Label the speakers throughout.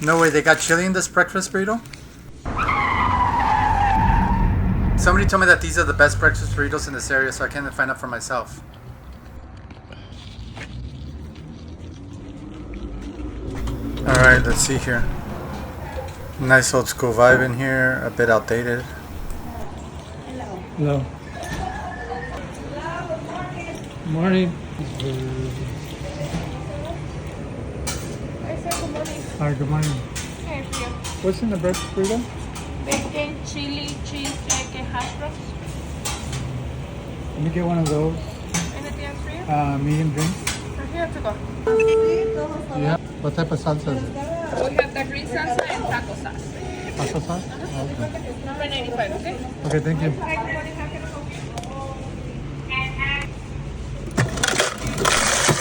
Speaker 1: No way, they got chili in this breakfast burrito? Somebody told me that these are the best breakfast burritos in this area, so I came to find out for myself. Alright, let's see here. Nice old school vibe in here, a bit outdated.
Speaker 2: Hello. Morning.
Speaker 3: I said good morning.
Speaker 2: Hi, good morning.
Speaker 3: Hey, for you.
Speaker 2: What's in the breakfast burrito?
Speaker 3: Bacon, chili, cheese, egg, and hash browns.
Speaker 2: Let me get one of those.
Speaker 3: Anything else for you?
Speaker 2: Medium drink.
Speaker 3: Right here to go.
Speaker 2: Yeah. What type of salsa is it?
Speaker 3: We have the green salsa and taco sauce.
Speaker 2: Taco sauce? Okay.
Speaker 3: Number 95, okay?
Speaker 2: Okay, thank you.
Speaker 3: Hi, good morning. How can I help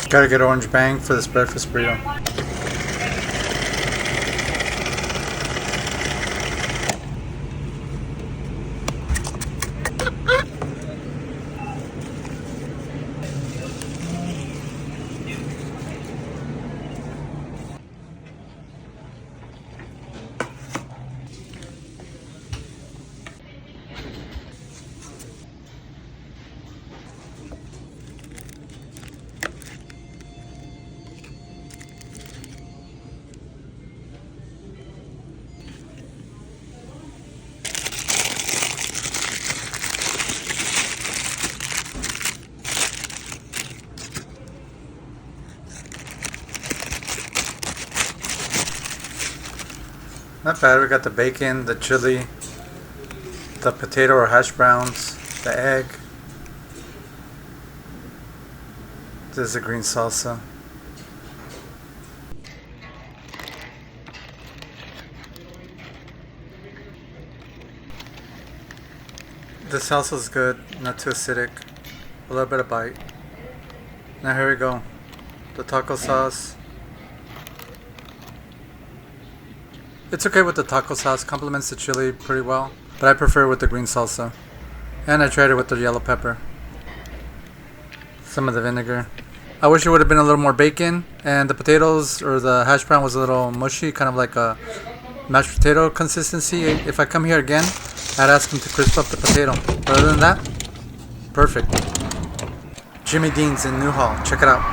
Speaker 3: you?
Speaker 1: Gotta get orange bang for this breakfast burrito. Not bad, we got the bacon, the chili, the potato or hash browns, the egg. This is the green salsa. The salsa is good, not too acidic, a little bit of bite. Now here we go, the taco sauce. It's okay with the taco sauce, complements the chili pretty well, but I prefer it with the green salsa. And I tried it with the yellow pepper. Some of the vinegar. I wish it would have been a little more bacon, and the potatoes or the hash brown was a little mushy, kind of like a mashed potato consistency. If I come here again, I'd ask them to crisp up the potato. But other than that, perfect. Jimmy Dean's in Newhall. Check it out.